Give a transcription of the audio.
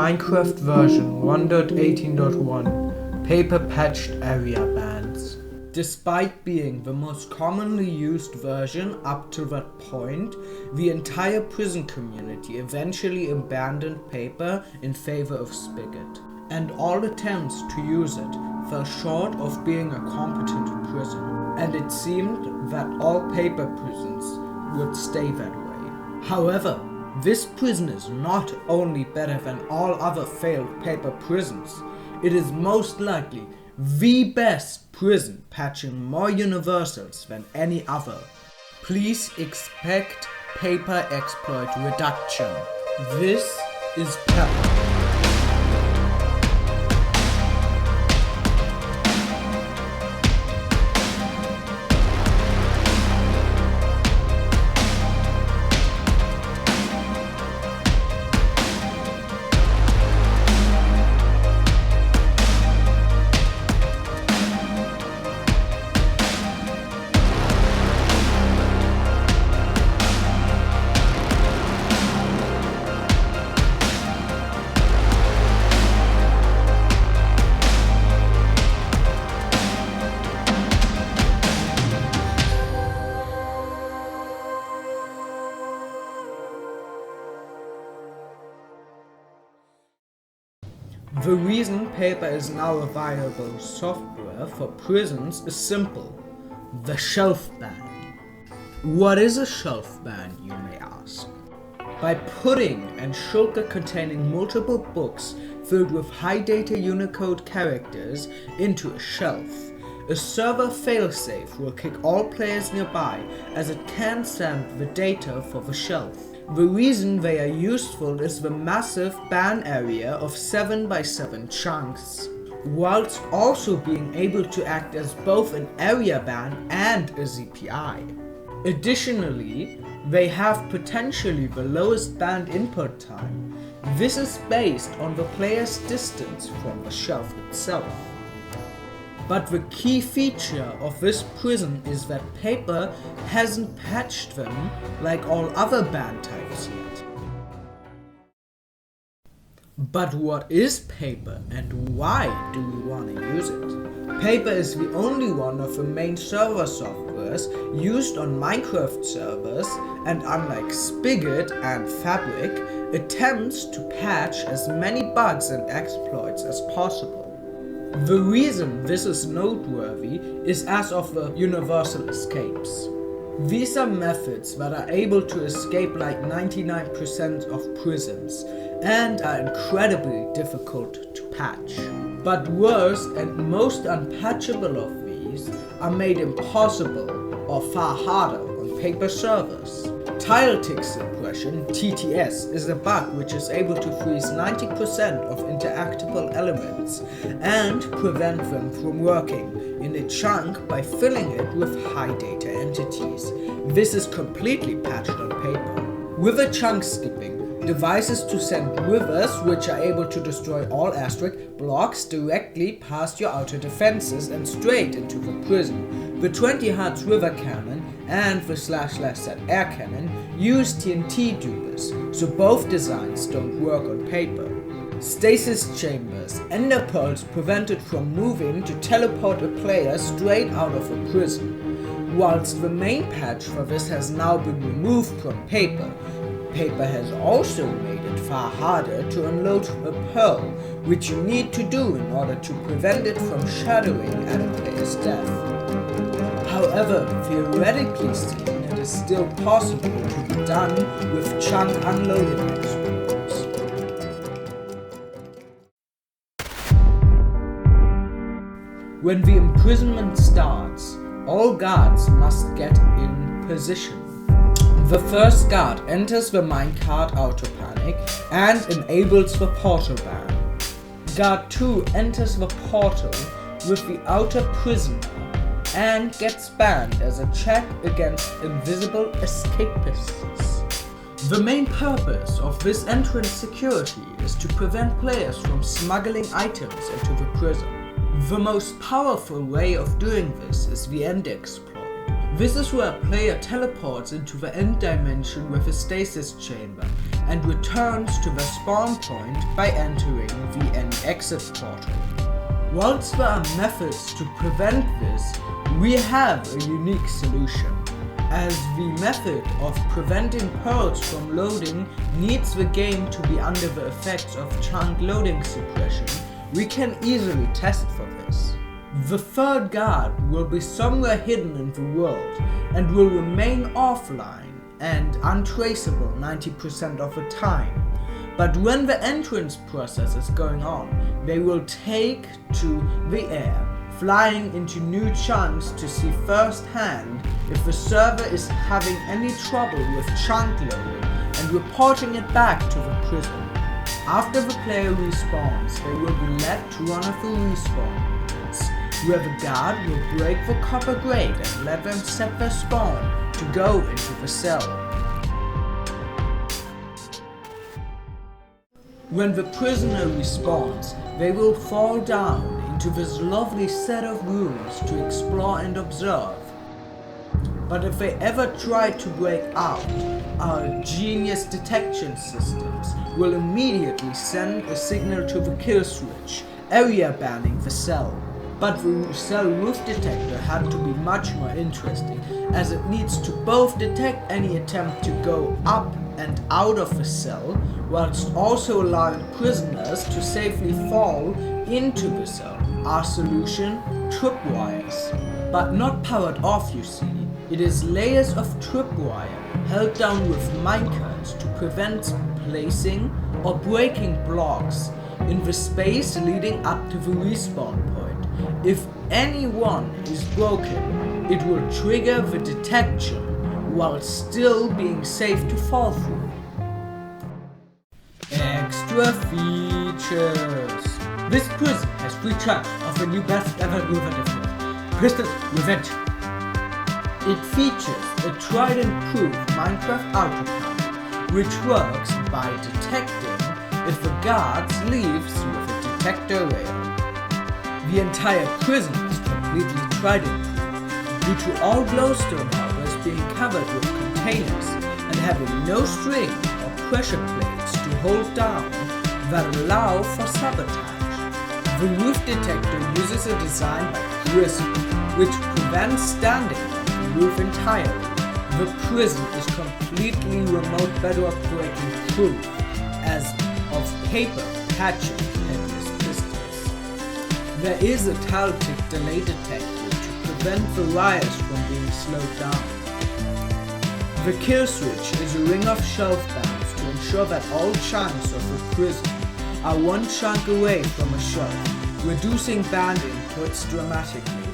Minecraft version 1.18.1 Paper patched area bans. Despite being the most commonly used version up to that point, the entire prison community eventually abandoned Paper in favor of Spigot, and all attempts to use it fell short of being a competent prison, and it seemed that all Paper prisons would stay that way. However, this prison is not only better than all other failed Paper prisons, it is most likely the best prison patching more universals than any other. Please expect Paper exploit reduction. This is PEPER. The reason Paper is now a viable software for prisons is simple: the shelf ban. What is a shelf ban, you may ask? By putting an shulker containing multiple books filled with high data Unicode characters into a shelf, a server failsafe will kick all players nearby as it can't send the data for the shelf. The reason they are useful is the massive ban area of 7x7 chunks, whilst also being able to act as both an area ban and a ZPI. Additionally, they have potentially the lowest banned input time. This is based on the player's distance from the shelf itself. But the key feature of this prison is that Paper hasn't patched them like all other ban types yet. But what is Paper and why do we want to use it? Paper is the only one of the main server softwares used on Minecraft servers, and unlike Spigot and Fabric, attempts to patch as many bugs and exploits as possible. The reason this is noteworthy is as of the universal escapes. These are methods that are able to escape like 99% of prisons and are incredibly difficult to patch. But worse and most unpatchable of these are made impossible or far harder on Paper servers. Tile tick suppression, TTS, is a bug which is able to freeze 90% of interactable elements and prevent them from working in a chunk by filling it with high data entities. This is completely patched on Paper. Wither chunk skipping, devices to send withers which are able to destroy all asterisk blocks directly past your outer defenses and straight into the prison. The 20 Hz river cannon and the //set air cannon use TNT dupers, so both designs don't work on Paper. Stasis chambers, ender pearls prevent it from moving to teleport a player straight out of a prison. Whilst the main patch for this has now been removed from Paper, Paper has also made it far harder to unload a pearl, which you need to do in order to prevent it from shattering at a player's death. However, theoretically seen, it is still possible to be done with chunk unloading exploits. When the imprisonment starts, all guards must get in position. The first guard enters the minecart auto panic and enables the portal ban. Guard 2 enters the portal with the outer prisoner and gets banned as a check against invisible escapists. The main purpose of this entrance security is to prevent players from smuggling items into the prison. The most powerful way of doing this is the end exploit. This is where a player teleports into the end dimension with a stasis chamber and returns to the spawn point by entering the any exit portal. Whilst there are methods to prevent this, we have a unique solution. As the method of preventing pearls from loading needs the game to be under the effects of chunk loading suppression, we can easily test for this. The third guard will be somewhere hidden in the world and will remain offline and untraceable 90% of the time. But when the entrance process is going on, they will take to the air, flying into new chunks to see firsthand if the server is having any trouble with chunk loading and reporting it back to the prison. After the player respawns, they will be led to one of the respawn points, where the guard will break the copper grate and let them set their spawn to go into the cell. When the prisoner respawns, they will fall down into this lovely set of rooms to explore and observe. But if they ever try to break out, our genius detection systems will immediately send a signal to the kill switch, area banning the cell. But the cell roof detector had to be much more interesting, as it needs to both detect any attempt to go up and out of the cell, whilst also allowing prisoners to safely fall into the cell. Our solution? Tripwires. But not powered off, you see. It is layers of tripwire held down with minecarts to prevent placing or breaking blocks in the space leading up to the respawn point. If any one is broken, it will trigger the detection while still being safe to fall through. Extra features. This prison has 3 chunks of the new best ever innovative Crystal Revenge. It features a tried and proved Minecraft autopilot, which works by detecting if the guards leaves with a detector rail. The entire prison is completely tried and proved, due to all glowstone harbors being covered with containers and having no string or pressure plates to hold down that allow for sabotage. The roof detector uses a design by Prism, which prevents standing on the roof entirely. The prison is completely remote bedrock breaking proof, as of paper, hatchet, headless pistols. There is a tile tick delay detector to prevent the riots from being slowed down. The kill switch is a ring of shelf bands to ensure that all chunks of the prison are 1 chunk away from a shelf, reducing band inputs dramatically.